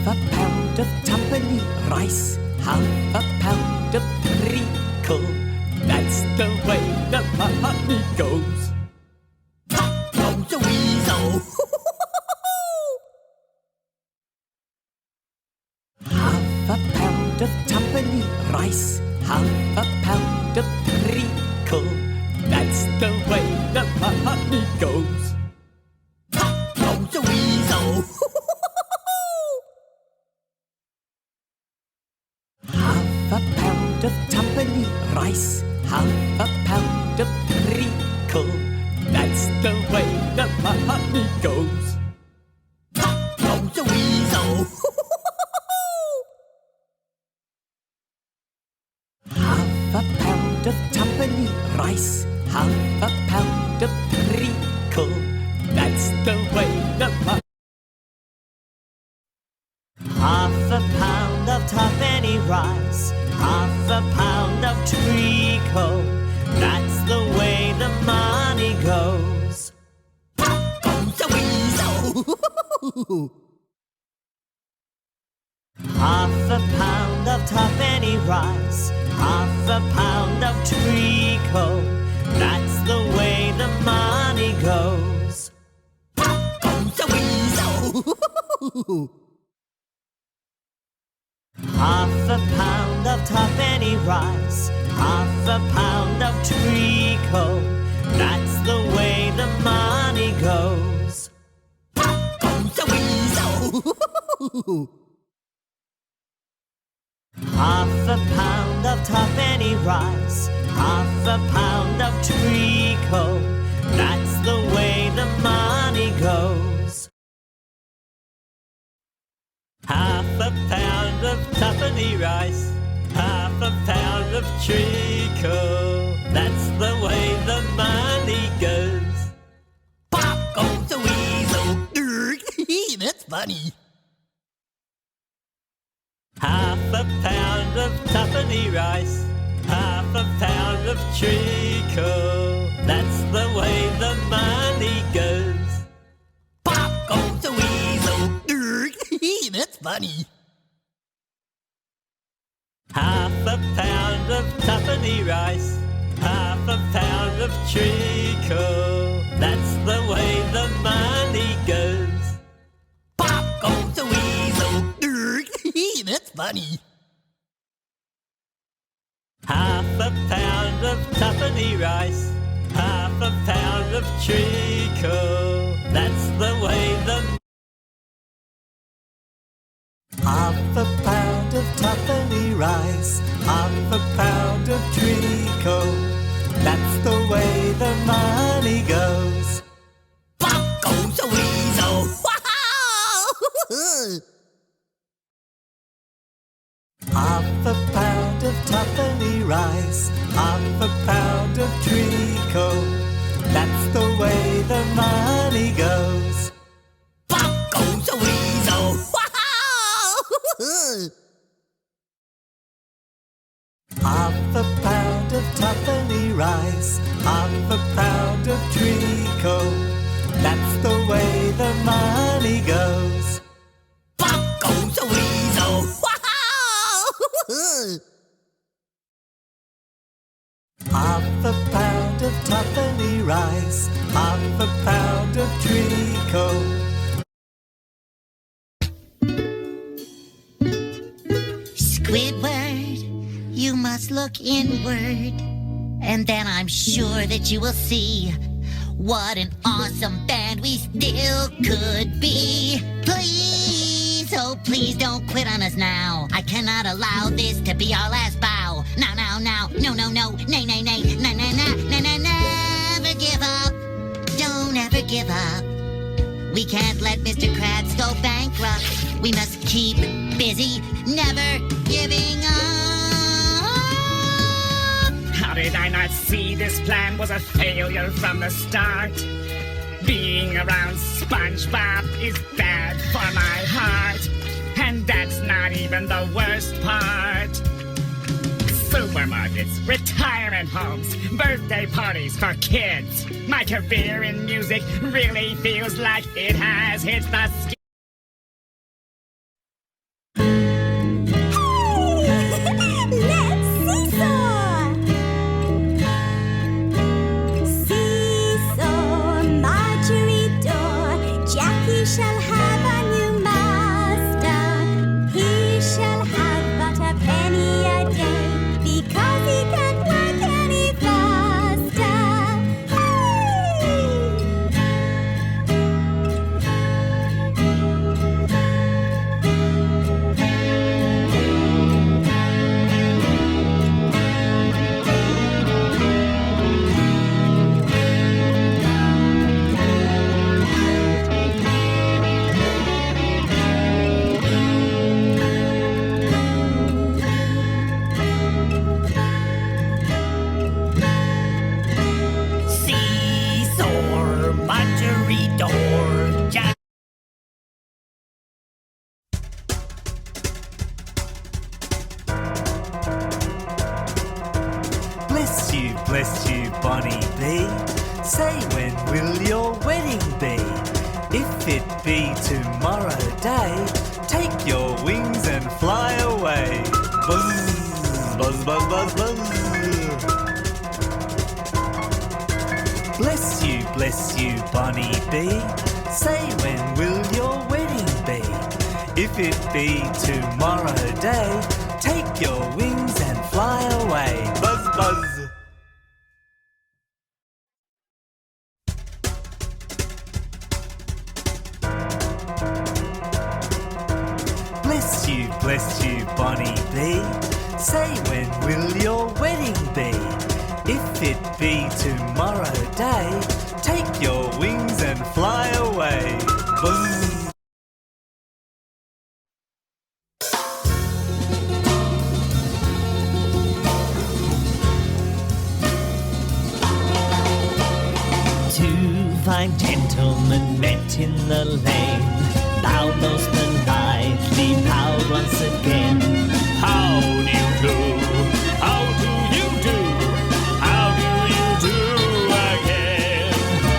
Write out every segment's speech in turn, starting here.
a pound of tuppenny rice, half a pound of treacle. That's the way the money goes. Pop goes a weasel. Half a pound of tuppenny rice, half a pound of treacle. That's the way the money goes. Pop goes a weasel. Half a pound of tuppenny rice, half a pound of treacle. That's the way the money goes. Pop goes a weasel. Half a pound of tuppenny rice, half a pound of treacle. That's the way the money. Half a pound of tuppenny rice, half a pound of treacle. That's the way the money goes. Pop goes a weasel. Half a pound of tuppenny rice, half a pound of treacle. That's the way the money goes. Pop goes a weasel. Half a pound of tuppenny rice, half a pound of treacle. That's the way the money goes. Pop goes a weasel. Half a pound of tuppenny rice, half a pound of treacle. That's the way the money goes. Half a pound of tuppenny rice, half a pound of treacle. That's the way the money goes. Pop goes a weasel. That's funny. Half a pound of tuppenny rice, half a pound of treacle. That's the way the money goes. Pop goes a weasel. That's funny. Half a pound of tuppenny rice, half a pound of treacle. That's the way the money goes. Pop goes a weasel. That's funny. Half a pound of tuppenny rice, half a pound of treacle. That's the way the Half a pound of tuppenny rice, half a pound of treacle. That's the way the money goes. Pop goes a weasel. Half a pound of tuppenny rice, half a pound of treacle. That's the way the money goes. Pop goes a weasel. Half a pound of tuppenny rice, half a pound of treacle. That's the way the money goes. Pop goes a weasel. Half a pound of tuppenny rice, half a pound of treacle. Squidward, you must look inward, and then I'm sure that you will see what an awesome band we still could be. Please, oh please don't quit on us now. I cannot allow this to be our last bow. Now, no, nay, never give up. Don't ever give up. We can't let Mr. Krabs go bankrupt. We must keep busy, never giving up. How did I not see this plan was a failure from the start? Being around SpongeBob is bad for my heart. And that's not even the worst part. Supermarkets, retirement homes, birthday parties for kids. My career in music really feels like it has hit the skin. He shall have a new master. He shall have but a penny a day, because he can't work any faster. Hey! Seesaw, Marjorie door, Jack. Bless you, Bonnie B. Say, when will your wedding be? If it be tomorrow day, take your wings and fly away. Buzz, buzz, buzz, buzz, buzz. Bless you, Bonnie B. Say, when will your wedding be? If it be tomorrow day, take your wings and fly away. Buzz, buzz. Bless you, Bonnie B. Say, when will your wedding be? If it be tomorrow day, take your wings and fly away. Buzz. Two fine gentlemen met in the lane, bowed most politely, bowed once again. How do you do? How do you do? How do you do again?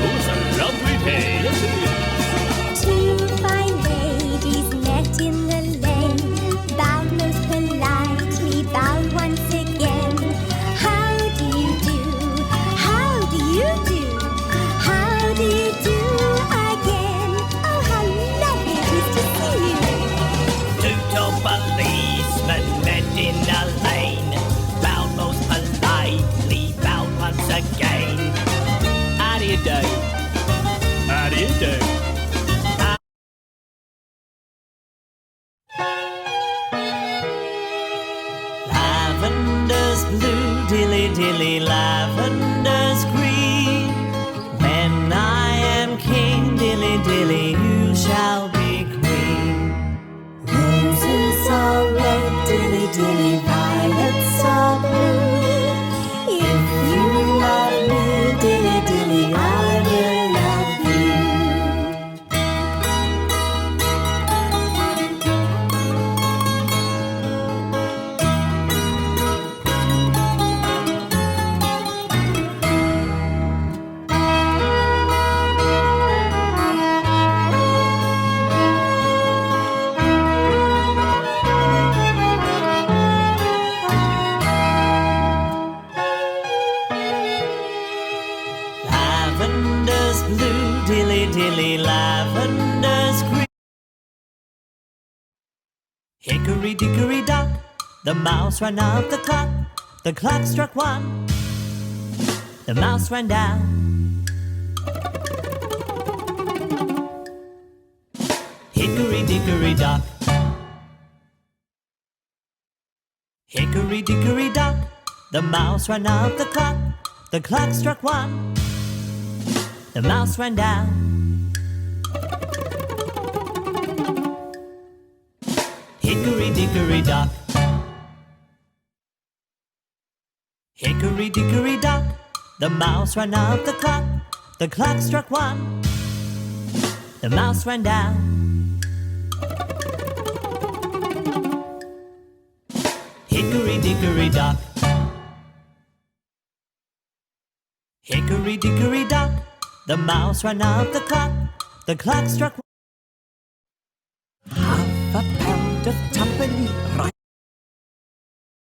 Oh, it's a lovely day, yes it is. Two fine ladies met in the lane, bowed most politely, bowed once again. How do you do? How do you do? How do you do again? Oh, how lovely it is to see you. Two tall policemen met in a lane, bowed most politely, bowed once again. How do you do? How do you do? Lavender's blue, dilly dilly, lavender's green. When I am king, dilly dilly, you shall be queen. Roses are red, dilly dilly, violets are blue. If you love me, dilly dilly, I will love you. Lavender's blue, dilly dilly, lavender's green. Hickory dickory dock, the mouse ran out the clock. The clock struck one, the mouse ran down. Hickory dickory dock. Hickory dickory dock, the mouse ran out the clock. The clock struck one, the mouse ran down. Hickory dickory dock. Hickory dickory dock, the mouse ran out the clock. The clock struck one, the mouse ran down. Hickory dickory dock. Hickory dickory dock, the mouse ran out the clock. The clock struck. Half a pound of tuppenny rice.